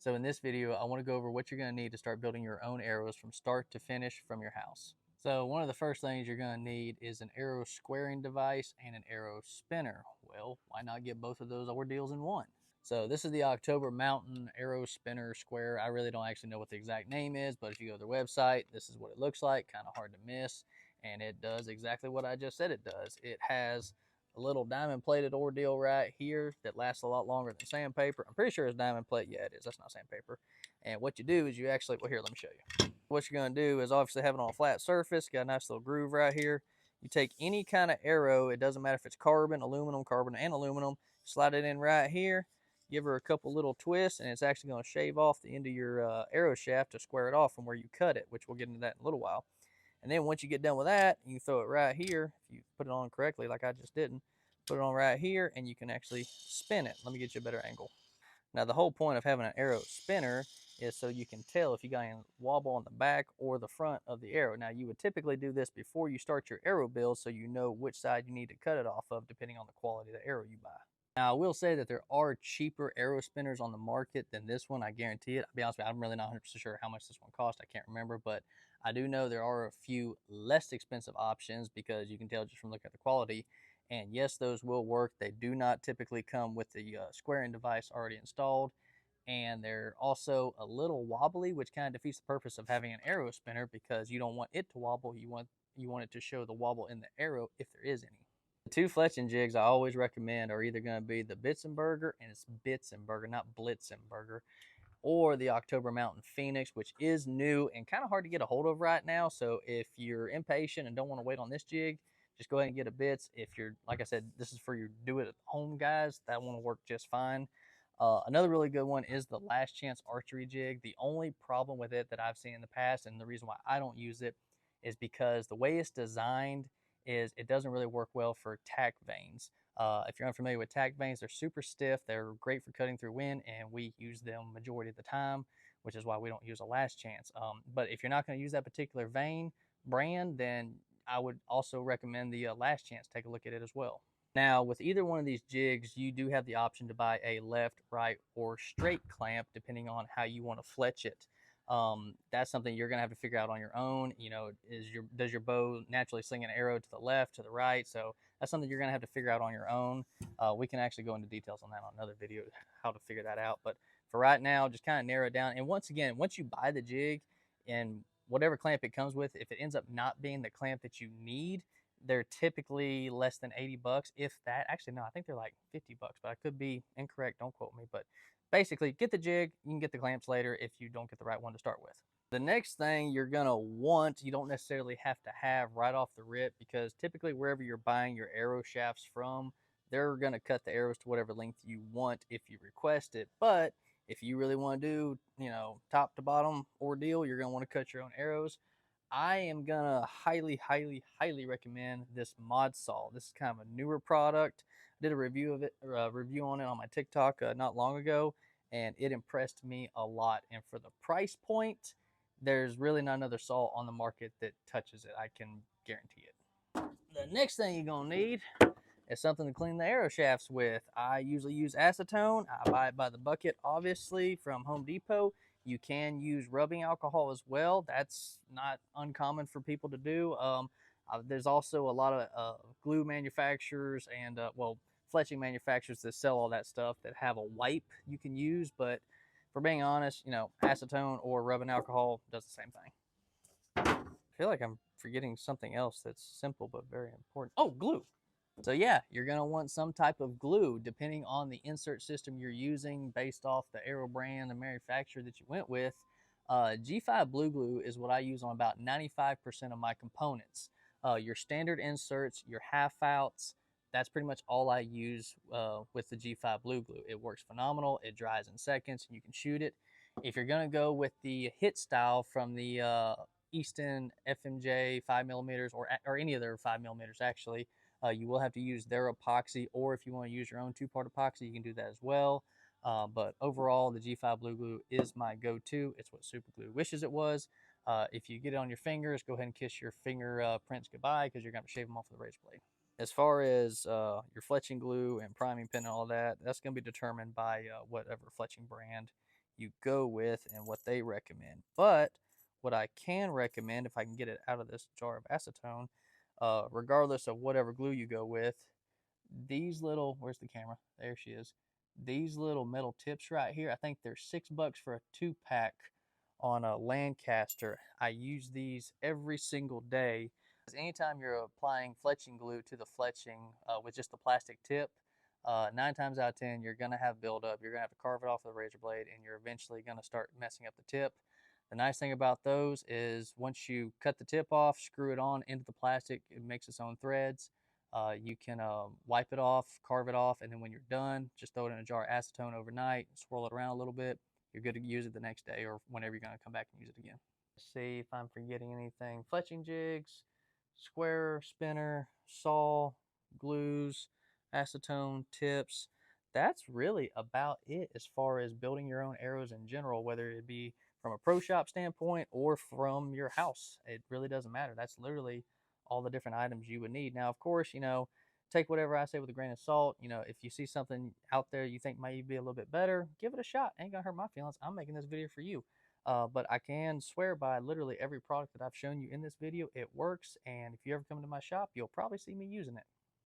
So in this video, I want to go over what you're going to need to start building your own arrows from start to finish from your house. So one of the first things you're going to need is an arrow squaring device and an arrow spinner. Well, why not get both of those ordeals in one? So this is the October Mountain Arrow Spinner Square. I really don't actually know what the exact name is, but if you go to their website, this is what it looks like. Kind of hard to miss. And it does exactly what I just said it does. It has a little diamond plated ordeal right here that lasts a lot longer than sandpaper. I'm pretty sure it's diamond plate. Yeah, it is. That's not sandpaper. And what you do is you actually, well, here, let me show you. What you're going to do is obviously have it on a flat surface. Got a nice little groove right here. You take any kind of arrow. It doesn't matter if it's carbon, and aluminum. Slide it in right here. Give her a couple little twists, and it's actually going to shave off the end of your arrow shaft to square it off from where you cut it, which we'll get into that in a little while. And then once you get done with that, you throw it right here. If you put it on correctly, like I just didn't, put it on right here, and you can actually spin it. Let me get you a better angle. Now, the whole point of having an arrow spinner is so you can tell if you got any wobble on the back or the front of the arrow. Now, you would typically do this before you start your arrow build so you know which side you need to cut it off of depending on the quality of the arrow you buy. Now, I will say that there are cheaper arrow spinners on the market than this one. I guarantee it. I'll be honest with you, I'm really not 100% sure how much this one cost. I can't remember, but I do know there are a few less expensive options because you can tell just from looking at the quality. And yes, those will work. They do not typically come with the squaring device already installed. And they're also a little wobbly, which kind of defeats the purpose of having an arrow spinner because you don't want it to wobble. You want it to show the wobble in the arrow if there is any. The two fletching jigs I always recommend are either going to be the Bitzenberger, and it's Bitzenberger, not Blitzenberger, or the October Mountain Phoenix, which is new and kind of hard to get a hold of right now. So if you're impatient and don't want to wait on this jig, just go ahead and get a Bits. If you're, like I said, this is for your do-it-at-home guys, that one will work just fine. Another really good one is the Last Chance archery jig. The only problem with it that I've seen in the past, and the reason why I don't use it, is because the way it's designed is it doesn't really work well for tack vanes. If you're unfamiliar with tack vanes, they're super stiff. They're great for cutting through wind, and we use them majority of the time, which is why we don't use a Last Chance. But if you're not going to use that particular vane brand, then I would also recommend the Last Chance. Take a look at it as well. Now, with either one of these jigs, you do have the option to buy a left, right, or straight clamp, depending on how you want to fletch it. That's something you're gonna have to figure out on your own. You know, does your bow naturally sling an arrow to the left, to the right? So that's something you're gonna have to figure out on your own. We can actually go into details on that on another video, how to figure that out. But for right now, just kind of narrow it down. And once again, once you buy the jig and whatever clamp it comes with, if it ends up not being the clamp that you need, they're typically less than 80 bucks, if that. Actually, no, I think they're like 50 bucks, but I could be incorrect. Don't quote me. But basically, get the jig. You can get the clamps later if you don't get the right one to start with. The next thing you're going to want, you don't necessarily have to have right off the rip, because typically wherever you're buying your arrow shafts from, they're going to cut the arrows to whatever length you want if you request it. But if you really want to do, top to bottom ordeal, you're going to want to cut your own arrows. I am gonna highly recommend this mod saw. This is kind of a newer product. I did a review of it, review on it on my TikTok not long ago, and it impressed me a lot. And for the price point, there's really not another saw on the market that touches it. I can guarantee it. The next thing you're gonna need is something to clean the arrow shafts with. I usually use acetone. I buy it by the bucket, obviously, from Home Depot. You can use rubbing alcohol as well. That's not uncommon for people to do. There's also a lot of glue manufacturers and, fletching manufacturers that sell all that stuff that have a wipe you can use. But for being honest, acetone or rubbing alcohol does the same thing. I feel like I'm forgetting something else that's simple but very important. Oh, glue. So yeah, you're going to want some type of glue depending on the insert system you're using based off the arrow brand, the manufacturer that you went with. G5 Blue Glue is what I use on about 95% of my components. Your standard inserts, your half outs, that's pretty much all I use with the G5 Blue Glue. It works phenomenal. It dries in seconds and you can shoot it. If you're going to go with the hit style from the Easton FMJ 5mm or any other 5mm actually, you will have to use their epoxy, or if you want to use your own two-part epoxy, you can do that as well. But overall, the G5 Blue Glue is my go-to. It's what Super Glue wishes it was. If you get it on your fingers, go ahead and kiss your fingerprints goodbye, because you're going to shave them off with a razor blade. As far as your fletching glue and priming pin and all that, that's going to be determined by whatever fletching brand you go with and what they recommend. But what I can recommend, if I can get it out of this jar of acetone, regardless of whatever glue you go with, these little, where's the camera? There she is. These little metal tips right here, I think they're $6 for a 2-pack on a Lancaster. I use these every single day. Anytime you're applying fletching glue to the fletching with just the plastic tip, 9 times out of 10, you're going to have buildup. You're going to have to carve it off with a razor blade, and you're eventually going to start messing up the tip. The nice thing about those is once you cut the tip off, screw it on into the plastic, it makes its own threads. You can wipe it off, carve it off, and then when you're done, just throw it in a jar of acetone overnight, swirl it around a little bit. You're good to use it the next day or whenever you're going to come back and use it again. Let's see if I'm forgetting anything. Fletching jigs, square, spinner, saw, glues, acetone, tips. That's really about it as far as building your own arrows in general, whether it be from a pro shop standpoint or from your house. It really doesn't matter. That's literally all the different items you would need. Now, of course, take whatever I say with a grain of salt. If you see something out there you think might be a little bit better, give it a shot. Ain't gonna hurt my feelings. I'm making this video for you. But I can swear by literally every product that I've shown you in this video, it works. And if you ever come to my shop, you'll probably see me using it.